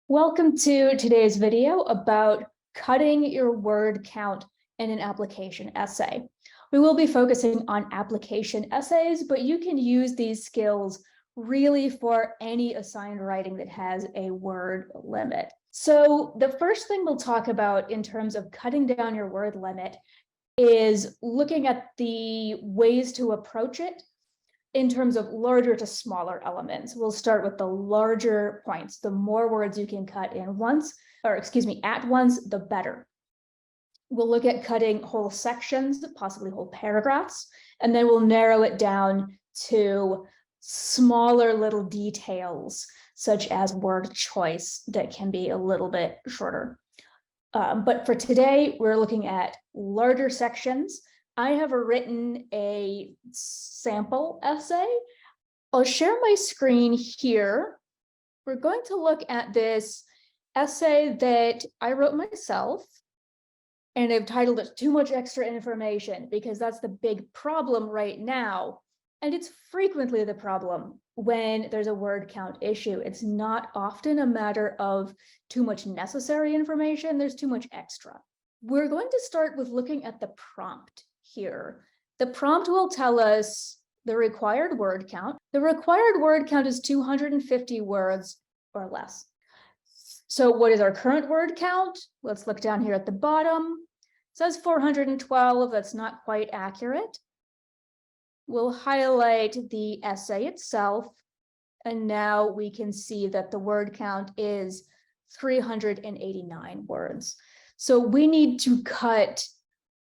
Welcome to today's video about cutting your word count in an application essay. We will be focusing on application essays, but you can use these skills really for any assigned writing that has a word limit. So the first thing we'll talk about in terms of cutting down your word limit is looking at the ways to approach it in terms of larger to smaller elements. We'll start with the larger points. The more words you can cut at once, the better. We'll look at cutting whole sections, possibly whole paragraphs, and then we'll narrow it down to smaller little details, such as word choice that can be a little bit shorter. But for today, we're looking at larger sections. I have written a sample essay. I'll share my screen here. We're going to look at this essay that I wrote myself, and I've titled it Too Much Extra Information, because that's the big problem right now. And it's frequently the problem when there's a word count issue. It's not often a matter of too much necessary information, there's too much extra. We're going to start with looking at the prompt here. The prompt will tell us the required word count. The required word count is 250 words or less. So what is our current word count? Let's look down here at the bottom. It says 412, that's not quite accurate. We'll highlight the essay itself, and now we can see that the word count is 389 words. So we need to cut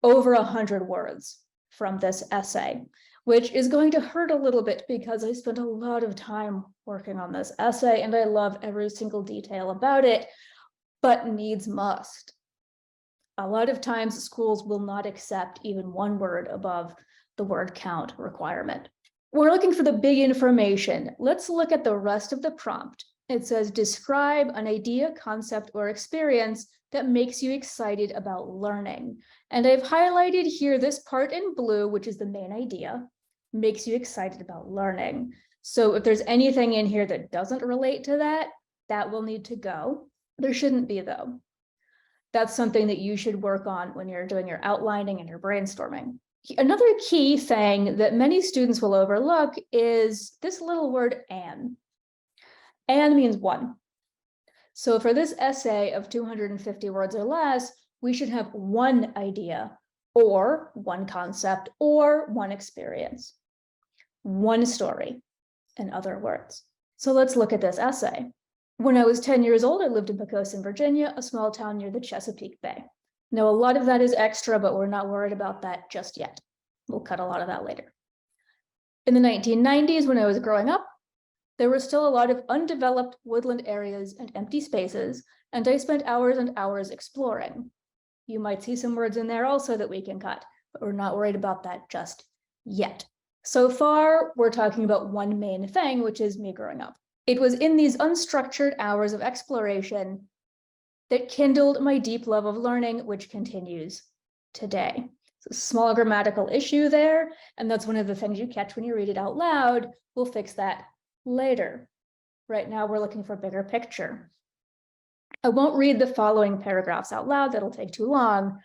over 100 words from this essay, which is going to hurt a little bit because I spent a lot of time working on this essay and I love every single detail about it, but needs must. A lot of times schools will not accept even one word above the word count requirement. We're looking for the big information. Let's look at the rest of the prompt. It says, describe an idea, concept, or experience that makes you excited about learning. And I've highlighted here this part in blue, which is the main idea, makes you excited about learning. So if there's anything in here that doesn't relate to that, that will need to go. There shouldn't be, though. That's something that you should work on when you're doing your outlining and your brainstorming. Another key thing that many students will overlook is this little word "and." And means one. So for this essay of 250 words or less, we should have one idea or one concept or one experience, one story, in other words. So let's look at this essay. When I was 10 years old, I lived in Poquoson, Virginia, a small town near the Chesapeake Bay. Now, a lot of that is extra, but we're not worried about that just yet. We'll cut a lot of that later. In the 1990s, when I was growing up, there were still a lot of undeveloped woodland areas and empty spaces, and I spent hours and hours exploring. You might see some words in there also that we can cut, but we're not worried about that just yet. So far, we're talking about one main thing, which is me growing up. It was in these unstructured hours of exploration that kindled my deep love of learning, which continues today. It's a small grammatical issue there, and that's one of the things you catch when you read it out loud. We'll fix that later. Right now, we're looking for a bigger picture. I won't read the following paragraphs out loud, that'll take too long.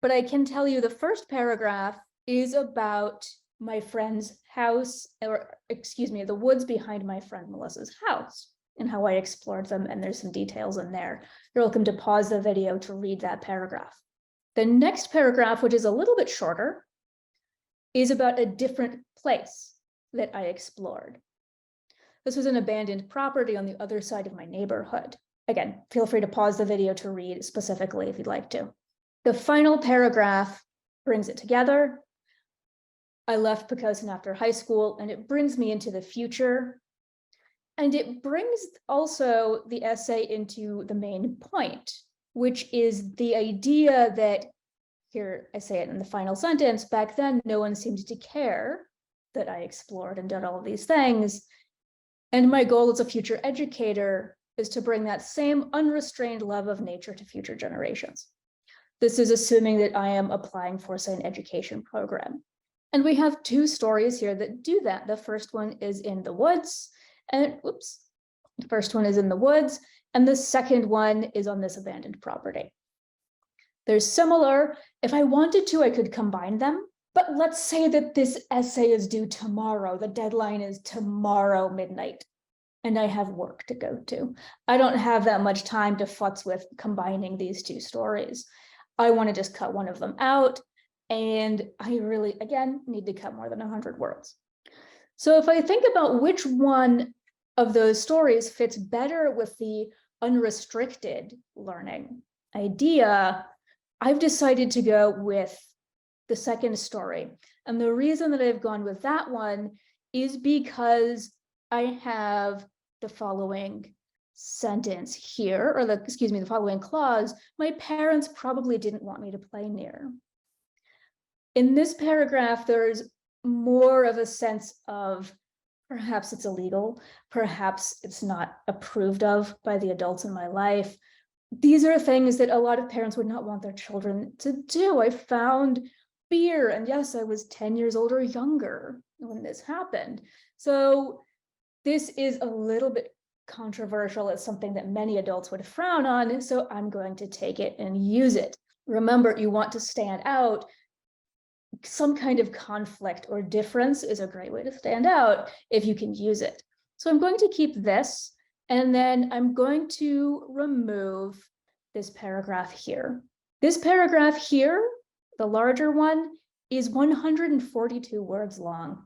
But I can tell you the first paragraph is about my friend's house, or excuse me, the woods behind my friend Melissa's house, and how I explored them, and there's some details in there. You're welcome to pause the video to read that paragraph. The next paragraph, which is a little bit shorter, is about a different place that I explored. This was an abandoned property on the other side of my neighborhood. Again, feel free to pause the video to read specifically if you'd like to. The final paragraph brings it together. I left Poquoson after high school, and it brings me into the future. And it brings also the essay into the main point, which is the idea that, here I say it in the final sentence, back then no one seemed to care that I explored and did all of these things. And my goal as a future educator is to bring that same unrestrained love of nature to future generations. This is assuming that I am applying for, say, an education program. And we have two stories here that do that. The first one is in the woods, and The first one is in the woods, and the second one is on this abandoned property. They're similar. If I wanted to, I could combine them. But let's say that this essay is due tomorrow. The deadline is tomorrow midnight, and I have work to go to. I don't have that much time to futz with combining these two stories. I want to just cut one of them out, and I really, again, need to cut more than 100 words. So if I think about which one of those stories fits better with the unrestricted learning idea, I've decided to go with the second story. And the reason that I've gone with that one is because I have the following sentence here, or the following clause. My parents probably didn't want me to play near. In this paragraph, there's more of a sense of perhaps it's illegal, perhaps it's not approved of by the adults in my life. These are things that a lot of parents would not want their children to do. I found fear, and yes, I was 10 years old or younger when this happened. So this is a little bit controversial. It's something that many adults would frown on, so I'm going to take it and use it. Remember, you want to stand out. Some kind of conflict or difference is a great way to stand out if you can use it. So I'm going to keep this, and then I'm going to remove this paragraph here. This paragraph here, the larger one, is 142 words long.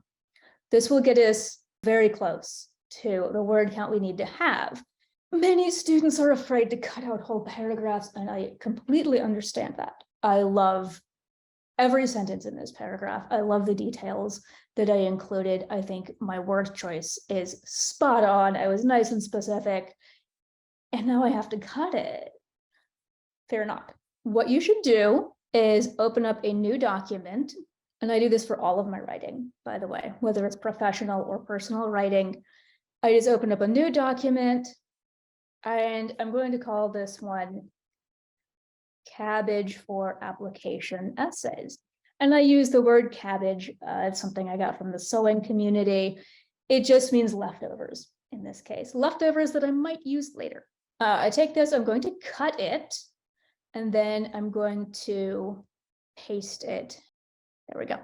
This will get us very close to the word count we need to have. Many students are afraid to cut out whole paragraphs, and I completely understand that. I love every sentence in this paragraph. I love the details that I included. I think my word choice is spot on. I was nice and specific, and now I have to cut it. Fear not. What you should do is open up a new document, and I do this for all of my writing, by the way, whether it's professional or personal writing. I just open up a new document, and I'm going to call this one Cabbage for Application Essays. And I use the word cabbage. It's something I got from the sewing community. It just means leftovers in this case, leftovers that I might use later. I take this, I'm going to cut it, and then I'm going to paste it. There we go.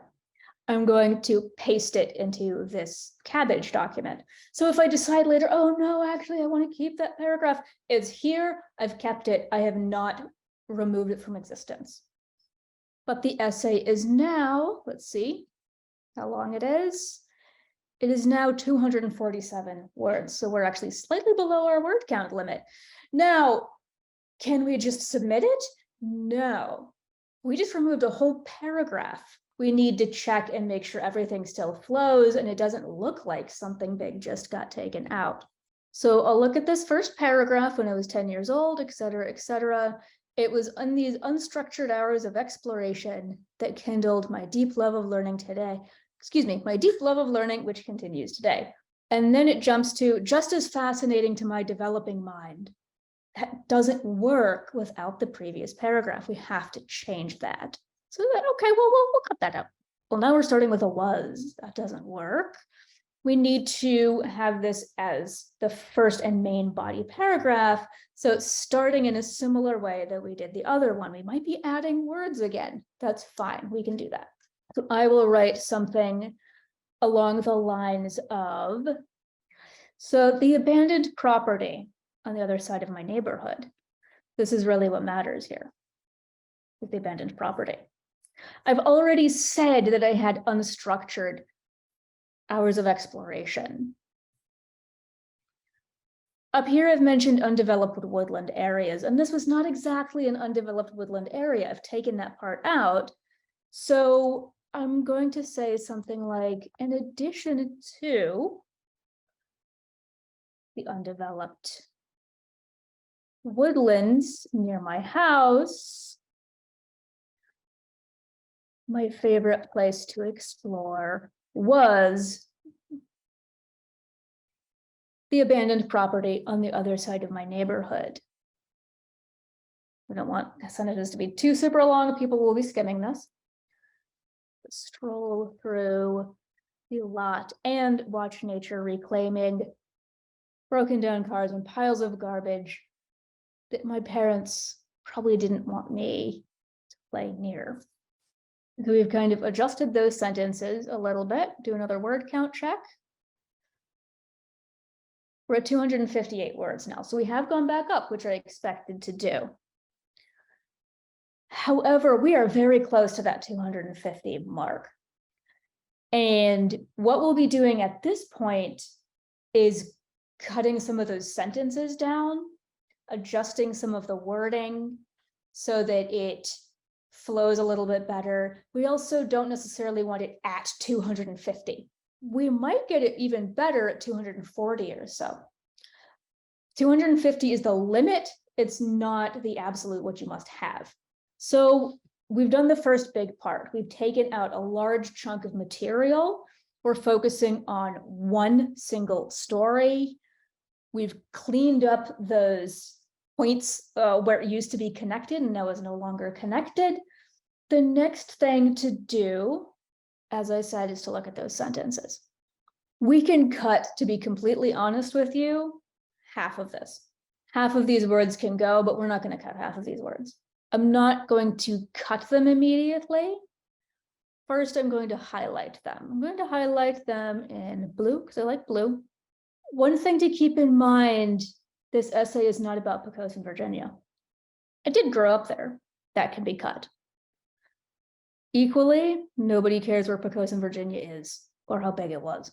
I'm going to paste it into this cabbage document. So if I decide later, oh no, actually I want to keep that paragraph, it's here, I've kept it, I have not removed it from existence. But the essay is now, let's see how long it is. It is now 247 words. So we're actually slightly below our word count limit. Now, can we just submit it? No, we just removed a whole paragraph. We need to check and make sure everything still flows and it doesn't look like something big just got taken out. So I'll look at this first paragraph when I was 10 years old, et cetera, et cetera. It was on these unstructured hours of exploration that kindled my deep love of learning today. Excuse me, my deep love of learning, which continues today. And then it jumps to just as fascinating to my developing mind. That doesn't work without the previous paragraph. We have to change that. So that, okay, well, we'll cut that out. Well, now we're starting with a was. That doesn't work. We need to have this as the first and main body paragraph. So it's starting in a similar way that we did the other one. We might be adding words again. That's fine. We can do that. So I will write something along the lines of, so the abandoned property on the other side of my neighborhood. This is really what matters here, with the abandoned property. I've already said that I had unstructured hours of exploration. Up here, I've mentioned undeveloped woodland areas, and this was not exactly an undeveloped woodland area. I've taken that part out. So I'm going to say something like, in addition to the undeveloped woodlands near my house, my favorite place to explore was the abandoned property on the other side of my neighborhood. We don't want sentences to be too super long. People will be skimming this. Stroll through the lot and watch nature reclaiming broken down cars and piles of garbage that my parents probably didn't want me to play near. So we've kind of adjusted those sentences a little bit. Do another word count check. We're at 258 words now, so we have gone back up, which I expected to do. However, we are very close to that 250 mark. And what we'll be doing at this point is cutting some of those sentences down, adjusting some of the wording so that it flows a little bit better. We also don't necessarily want it at 250. We might get it even better at 240 or so. 250 is the limit. It's not the absolute what you must have. So we've done the first big part. We've taken out a large chunk of material. We're focusing on one single story. We've cleaned up those points where it used to be connected and now is no longer connected. The next thing to do, as I said, is to look at those sentences. We can cut, to be completely honest with you, half of this. Half of these words can go, but we're not going to cut half of these words. I'm not going to cut them immediately. First, I'm going to highlight them. I'm going to highlight them in blue because I like blue. One thing to keep in mind, this essay is not about Poquoson, Virginia. I did grow up there. That can be cut. Equally, nobody cares where Poquoson, Virginia is or how big it was.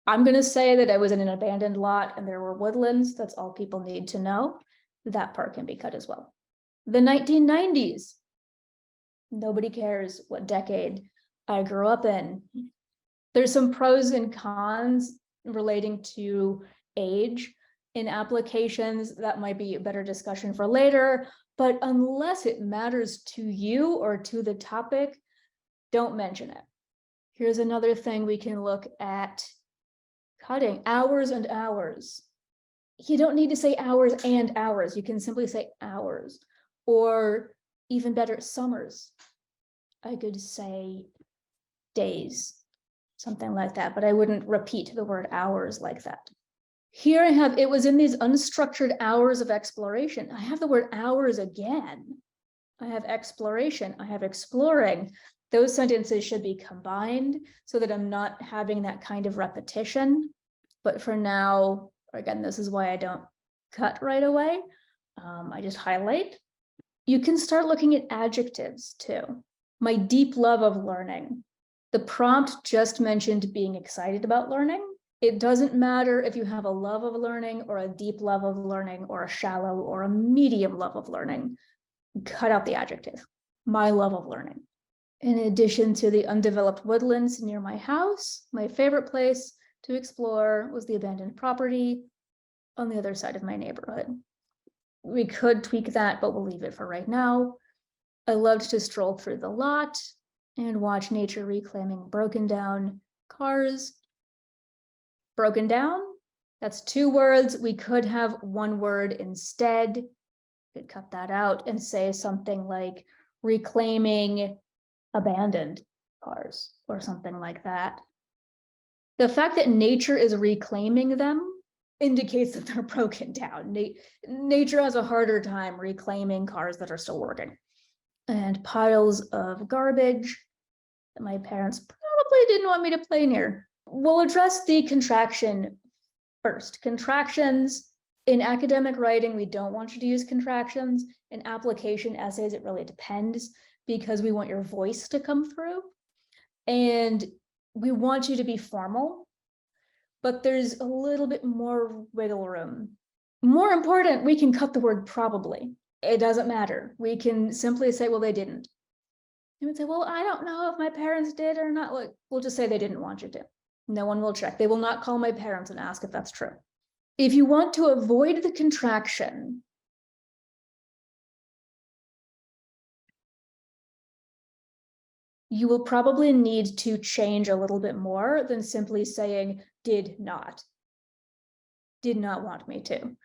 I'm going to say that I was in an abandoned lot and there were woodlands. That's all people need to know. That part can be cut as well. The 1990s. Nobody cares what decade I grew up in. There's some pros and cons relating to age in applications. That might be a better discussion for later, but unless it matters to you or to the topic, don't mention it. Here's another thing we can look at cutting: hours and hours. You don't need to say hours and hours. You can simply say hours, or even better, summers. I could say days, something like that, but I wouldn't repeat the word hours like that. Here I have, it was in these unstructured hours of exploration. I have the word hours again. I have exploration, I have exploring. Those sentences should be combined so that I'm not having that kind of repetition. But for now, again, this is why I don't cut right away. I just highlight. You can start looking at adjectives too. My deep love of learning. The prompt just mentioned being excited about learning. It doesn't matter if you have a love of learning or a deep love of learning or a shallow or a medium love of learning. Cut out the adjective. My love of learning. In addition to the undeveloped woodlands near my house, my favorite place to explore was the abandoned property on the other side of my neighborhood. We could tweak that, but we'll leave it for right now. I loved to stroll through the lot and watch nature reclaiming broken down cars. Broken down, that's 2 words. We could have 1 word instead. Could cut that out and say something like reclaiming abandoned cars or something like that. The fact that nature is reclaiming them indicates that they're broken down. Nature has a harder time reclaiming cars that are still working. And piles of garbage that my parents probably didn't want me to play near. We'll address the contraction first. Contractions in academic writing, we don't want you to use contractions. In application essays, it really depends because we want your voice to come through. And we want you to be formal, but there's a little bit more wiggle room. More important, we can cut the word probably. It doesn't matter. We can simply say, well, they didn't. You would say, well, I don't know if my parents did or not. Look, we'll just say they didn't want you to. No one will check. They will not call my parents and ask if that's true. If you want to avoid the contraction, you will probably need to change a little bit more than simply saying did not want me to.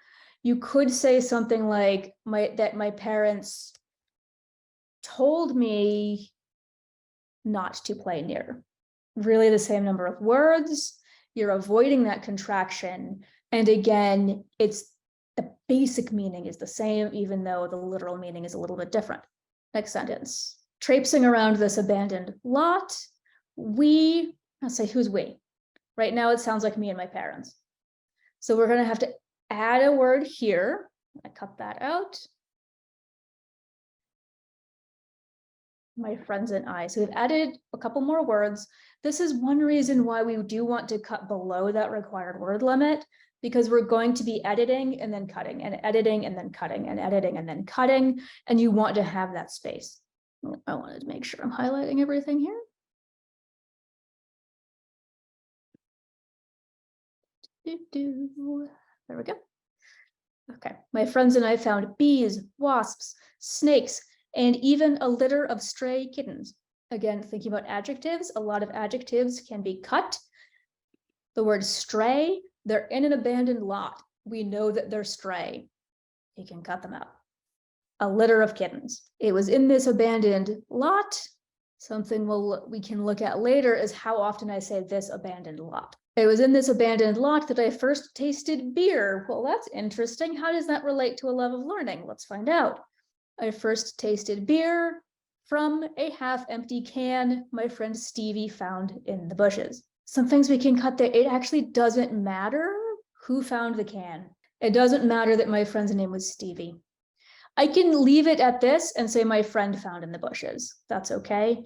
You could say something like that my parents told me not to play near. Really the same number of words. You're avoiding that contraction And again, it's the basic meaning is the same, even though the literal meaning is a little bit different. Next sentence. Traipsing around this abandoned lot, I'll say who's we? Right now it sounds like me and my parents. So we're gonna have to add a word here. I cut that out. My friends and I. So we've added a couple more words. This is one reason why we do want to cut below that required word limit, because we're going to be editing and then cutting and editing and then cutting and editing and then cutting, and you want to have that space. I wanted to make sure I'm highlighting everything here. There we go. Okay, my friends and I found bees, wasps, snakes, and even a litter of stray kittens. Again, thinking about adjectives, a lot of adjectives can be cut. The word stray, they're in an abandoned lot. We know that they're stray. You can cut them out. A litter of kittens. It was in this abandoned lot. Something we can look at later is how often I say this abandoned lot. It was in this abandoned lot that I first tasted beer. Well, that's interesting. How does that relate to a love of learning? Let's find out. I first tasted beer from a half-empty can my friend Stevie found in the bushes. Some things we can cut there. It actually doesn't matter who found the can. It doesn't matter that my friend's name was Stevie. I can leave it at this and say my friend found in the bushes. That's okay.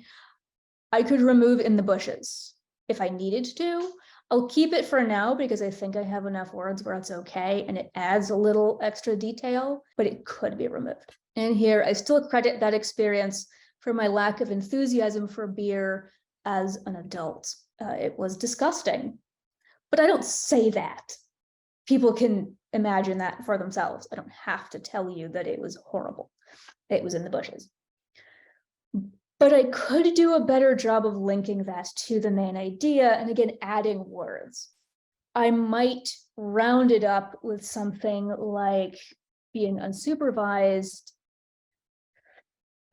I could remove in the bushes if I needed to. I'll keep it for now because I think I have enough words where it's okay and it adds a little extra detail, but it could be removed. And here I still credit that experience for my lack of enthusiasm for beer as an adult. It was disgusting, but I don't say that. People can imagine that for themselves. I don't have to tell you that it was horrible. It was in the bushes. But I could do a better job of linking that to the main idea and again, adding words. I might round it up with something like being unsupervised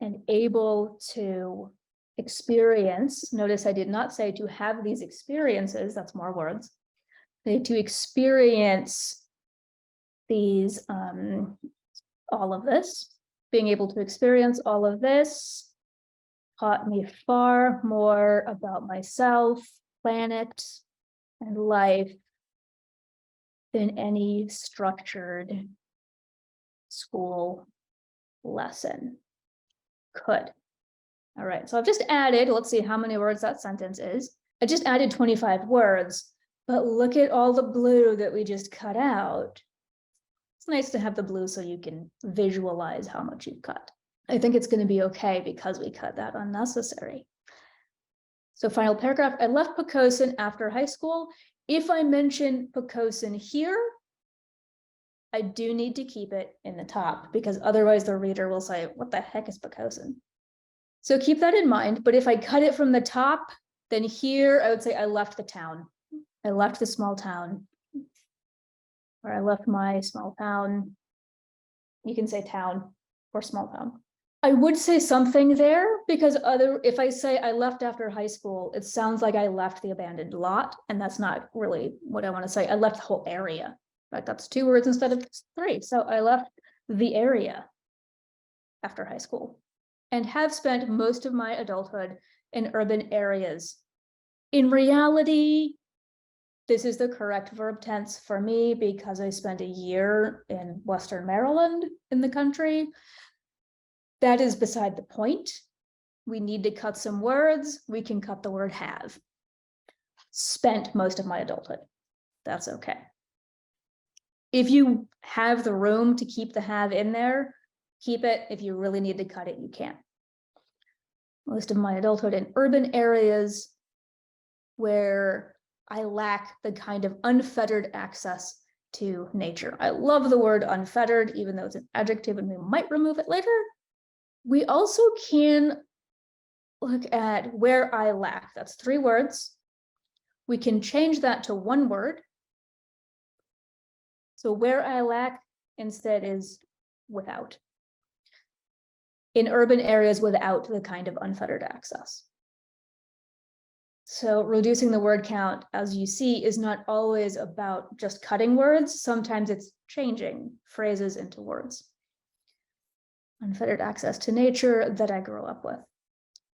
and able to experience. Notice I did not say to have these experiences, that's more words. To experience these, all of this, being able to experience all of this taught me far more about myself, planet, and life than any structured school lesson could. All right, so I've just added, let's see how many words that sentence is. I just added 25 words, but look at all the blue that we just cut out. It's nice to have the blue so you can visualize how much you've cut. I think it's going to be okay because we cut that unnecessary. So final paragraph, I left Poquoson after high school. If I mention Poquoson here, I do need to keep it in the top because otherwise the reader will say, what the heck is Poquoson? So keep that in mind, but if I cut it from the top, then here I would say I left the town. I left the small town. Or I left my small town. You can say town or small town. I would say something there because if I say I left after high school, it sounds like I left the abandoned lot, and that's not really what I want to say. I left the whole area. Right? That's 2 words instead of 3. So I left the area after high school and have spent most of my adulthood in urban areas. In reality, this is the correct verb tense for me because I spent a year in Western Maryland in the country. That is beside the point. We need to cut some words. We can cut the word have. Spent most of my adulthood. That's okay. If you have the room to keep the have in there, keep it. If you really need to cut it, you can. Most of my adulthood in urban areas where I lack the kind of unfettered access to nature. I love the word unfettered, even though it's an adjective and we might remove it later. We also can look at where I lack. That's 3 words. We can change that to 1 word. So where I lack instead is without. In urban areas without the kind of unfettered access. So reducing the word count, as you see, is not always about just cutting words. Sometimes it's changing phrases into words. Unfettered access to nature that I grew up with.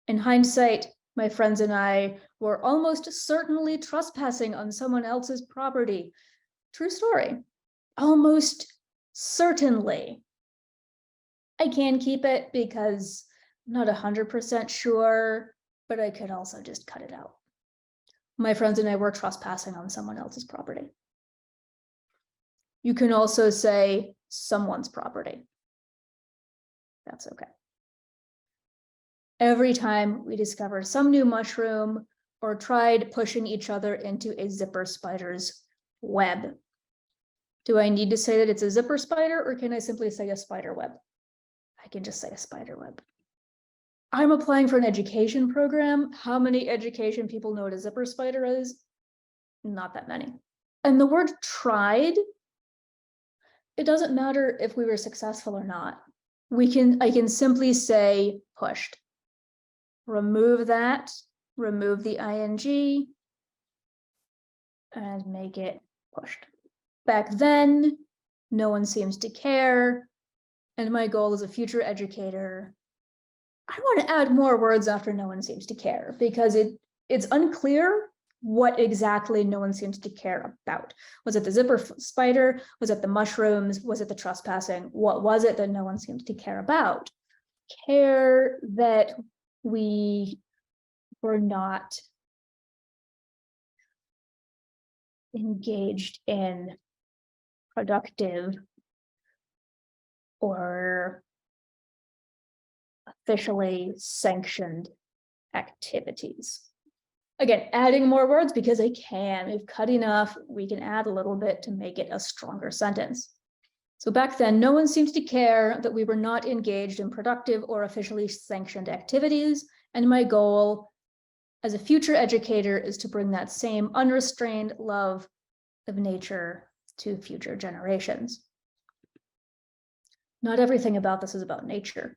In hindsight, my friends and I were almost certainly trespassing on someone else's property. True story. Almost certainly. I can keep it because I'm not 100% sure, but I could also just cut it out. My friends and I were trespassing on someone else's property. You can also say someone's property. That's okay. Every time we discovered some new mushroom or tried pushing each other into a zipper spider's web. Do I need to say that it's a zipper spider, or can I simply say a spider web? I can just say a spider web. I'm applying for an education program. How many education people know what a zipper spider is? Not that many. And the word tried, it doesn't matter if we were successful or not. I can simply say pushed. Remove that, remove the ing, and make it pushed. Back then, no one seems to care. And my goal as a future educator, I want to add more words after no one seems to care, because it's unclear what exactly no one seems to care about. Was it the zipper spider? Was it the mushrooms? Was it the trespassing? What was it that no one seems to care about? Care that we were not engaged in productive or officially sanctioned activities. Again, adding more words because I can. If cut enough, we can add a little bit to make it a stronger sentence. So back then, no one seems to care that we were not engaged in productive or officially sanctioned activities. And my goal as a future educator is to bring that same unrestrained love of nature to future generations. Not everything about this is about nature.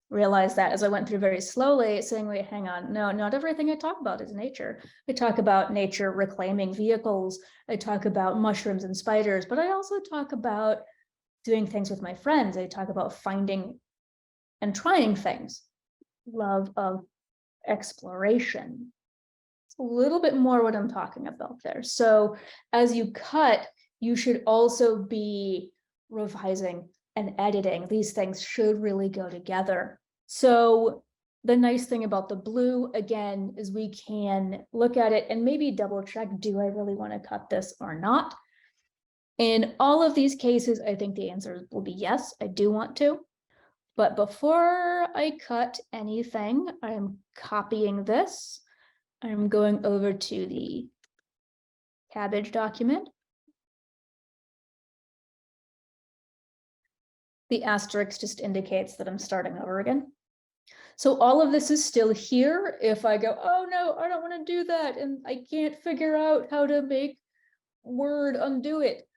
Realized that as I went through very slowly, saying, wait, hang on, no, not everything I talk about is nature. I talk about nature reclaiming vehicles. I talk about mushrooms and spiders, but I also talk about doing things with my friends. I talk about finding and trying things. Love of exploration. It's a little bit more what I'm talking about there. So as you cut, you should also be revising and editing. These things should really go together. So the nice thing about the blue, again, is we can look at it and maybe double check, do I really want to cut this or not? In all of these cases, I think the answer will be yes, I do want to. But before I cut anything, I'm copying this. I'm going over to the cabbage document. The asterisk just indicates that I'm starting over again. So all of this is still here. If I go, oh no, I don't want to do that, and I can't figure out how to make Word undo it,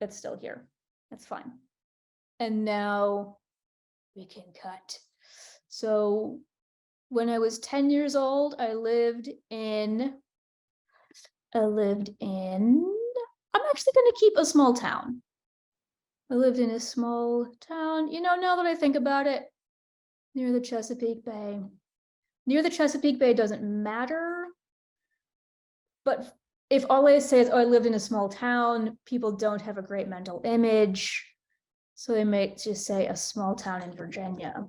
it's still here. That's fine. And now we can cut. So when I was 10 years old, I lived in, I'm actually going to keep a small town. I lived in a small town, now that I think about it, near the Chesapeake Bay. Near the Chesapeake Bay doesn't matter, but if all I say is, oh, I lived in a small town, people don't have a great mental image. So they might just say a small town in Virginia.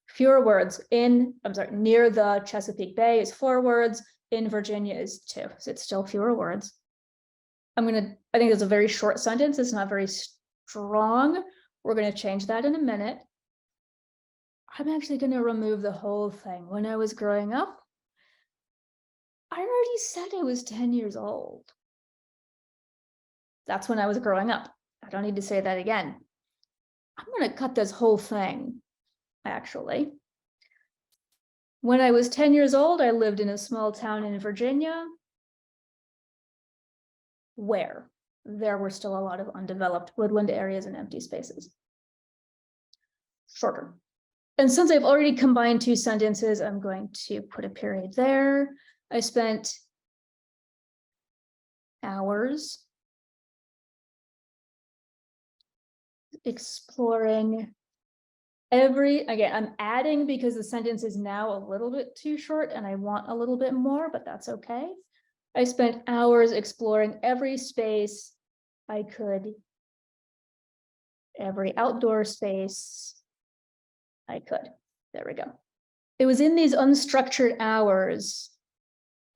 Fewer words. Near the Chesapeake Bay is 4 words, in Virginia is 2. So it's still fewer words. I think it's a very short sentence. It's not very strong. We're going to change that in a minute. I'm actually going to remove the whole thing. When I was growing up, I already said I was 10 years old. That's when I was growing up. I don't need to say that again. I'm going to cut this whole thing, actually. When I was 10 years old, I lived in a small town in Virginia where there were still a lot of undeveloped woodland areas and empty spaces. Shorter. And since I've already combined two sentences, I'm going to put a period there. I spent hours exploring again, I'm adding because the sentence is now a little bit too short and I want a little bit more, but that's okay. I spent hours exploring every space I could, every outdoor space I could. There we go. It was in these unstructured hours.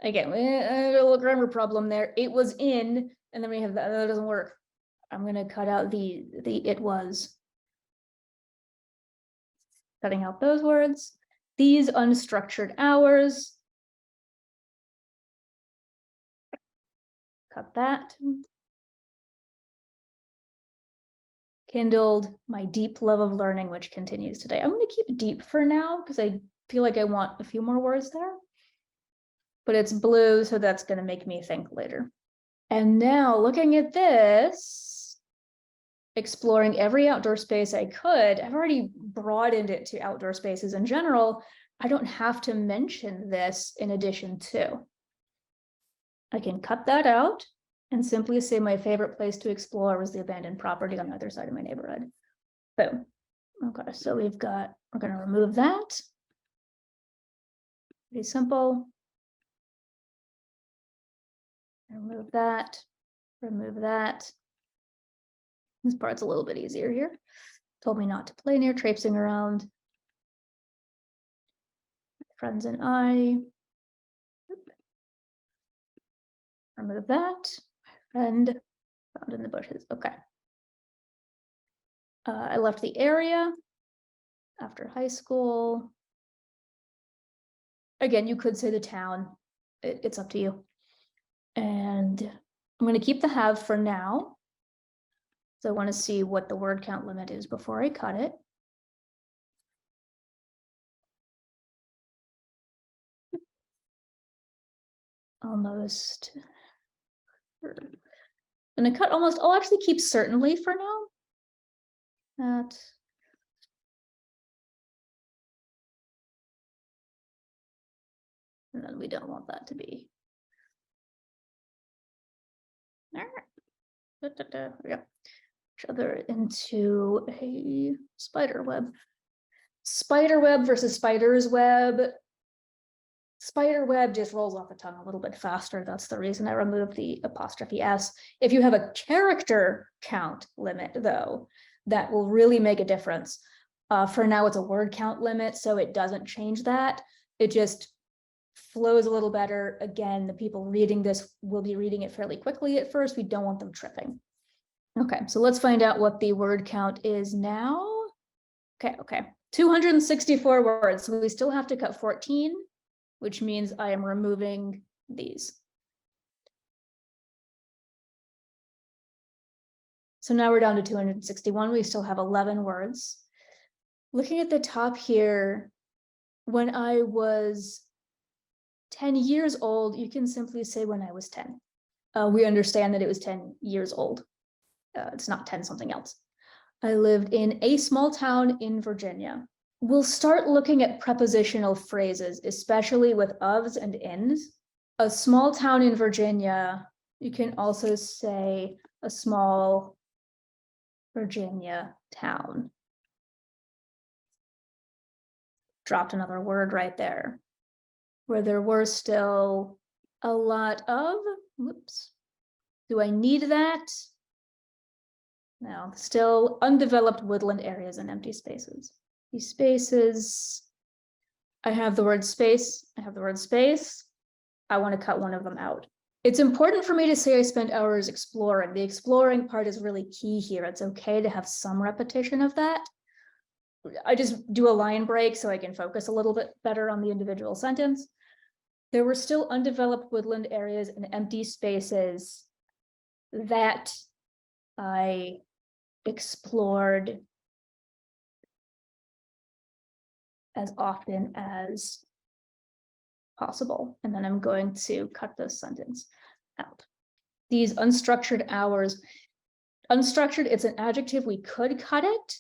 Again, a little grammar problem there. It was in, and then we have that doesn't work. I'm gonna cut out the it was. Cutting out those words. These unstructured hours. Cut that. Kindled my deep love of learning, which continues today. I'm going to keep deep for now because I feel like I want a few more words there. But it's blue, so that's going to make me think later. And now looking at this, exploring every outdoor space I could, I've already broadened it to outdoor spaces in general. I don't have to mention this in addition to. I can cut that out and simply say my favorite place to explore was the abandoned property on the other side of my neighborhood. Boom. Okay, so we're going to remove that. Pretty simple. Remove that, remove that. This part's a little bit easier here. Told me not to play near, traipsing around. Friends and I. Remove that. And found in the bushes. Okay. I left the area after high school. Again, you could say the town. It's up to you. And I'm going to keep the have for now. So I want to see what the word count limit is before I cut it. Almost. I'm going to cut almost. I'll actually keep certainly for now. That. And then we don't want that to be. All right. Yeah. Each other into a spider web. Spider web versus spider's web. Spider web just rolls off the tongue a little bit faster. That's the reason I removed the apostrophe S. If you have a character count limit, though, that will really make a difference. For now, it's a word count limit, so it doesn't change that. It just flows a little better. Again, the people reading this will be reading it fairly quickly at first. We don't want them tripping. Okay, so let's find out what the word count is now. Okay. 264 words. So we still have to cut 14, which means I am removing these. So now we're down to 261. We still have 11 words. Looking at the top here, when I was 10 years old, you can simply say when I was 10. We understand that it was 10 years old. It's not 10 something else. I lived in a small town in Virginia. We'll start looking at prepositional phrases, especially with ofs and ins. A small town in Virginia, you can also say a small Virginia town. Dropped another word right there, where there were still a lot of, whoops, do I need that? No, still undeveloped woodland areas and empty spaces. These spaces, I have the word space, I have the word space. I want to cut one of them out. It's important for me to say I spent hours exploring. The exploring part is really key here. It's okay to have some repetition of that. I just do a line break so I can focus a little bit better on the individual sentence. There were still undeveloped woodland areas and empty spaces that I explored as often as possible. And then I'm going to cut this sentence out. These unstructured hours, unstructured, it's an adjective, we could cut it.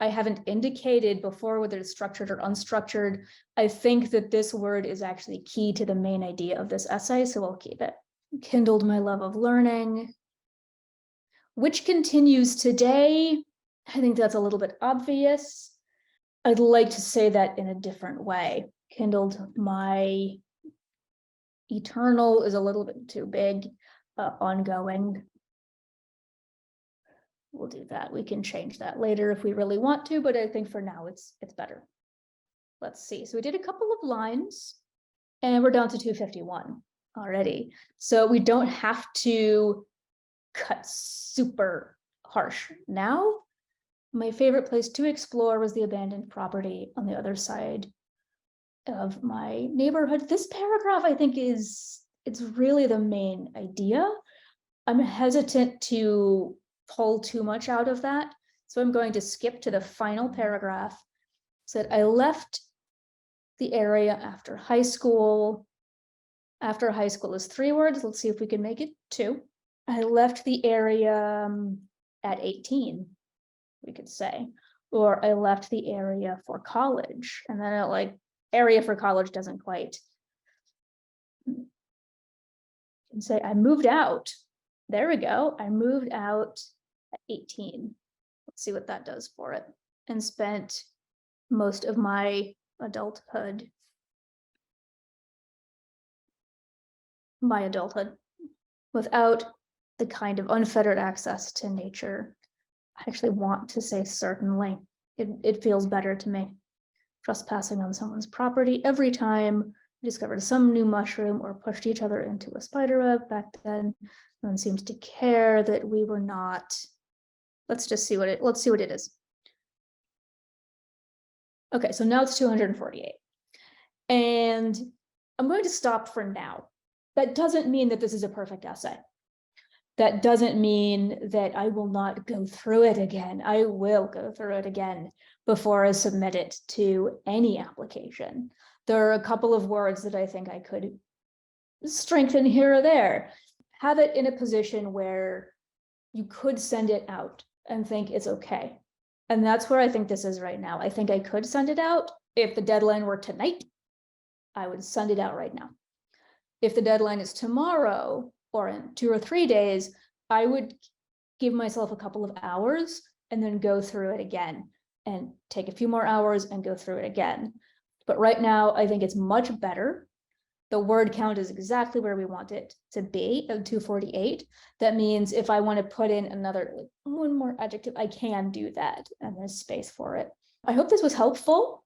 I haven't indicated before whether it's structured or unstructured. I think that this word is actually key to the main idea of this essay, so I'll keep it. Kindled my love of learning, which continues today. I think that's a little bit obvious. I'd like to say that in a different way. Kindled my eternal is a little bit too big. Ongoing. We'll do that. We can change that later if we really want to, but I think for now it's better. Let's see. So we did a couple of lines and we're down to 251 already. So we don't have to cut super harsh now. My favorite place to explore was the abandoned property on the other side of my neighborhood. This paragraph, I think, it's really the main idea. I'm hesitant to pull too much out of that, so I'm going to skip to the final paragraph. Said I left the area after high school. After high school is 3 words. Let's see if we can make it 2. I left the area at 18, we could say, or I left the area for college, and then like area for college doesn't quite. And say I moved out. There we go. I moved out at 18. Let's see what that does for it. And spent most of my adulthood without the kind of unfettered access to nature. I actually want to say certainly. It feels better to me. Trespassing on someone's property every time we discovered some new mushroom or pushed each other into a spider web. Back then, no one seemed to care that we were not. Let's see what it is. Okay, so now it's 248. And I'm going to stop for now. That doesn't mean that this is a perfect essay. That doesn't mean that I will not go through it again. I will go through it again before I submit it to any application. There are a couple of words that I think I could strengthen here or there. Have it in a position where you could send it out and think it's okay. And that's where I think this is right now. I think I could send it out. If the deadline were tonight, I would send it out right now. If the deadline is tomorrow or in 2 or 3 days, I would give myself a couple of hours and then go through it again and take a few more hours and go through it again. But right now, I think it's much better. The word count is exactly where we want it to be of 248. That means if I want to put in another, like, 1 more adjective, I can do that, and there's space for it. I hope this was helpful.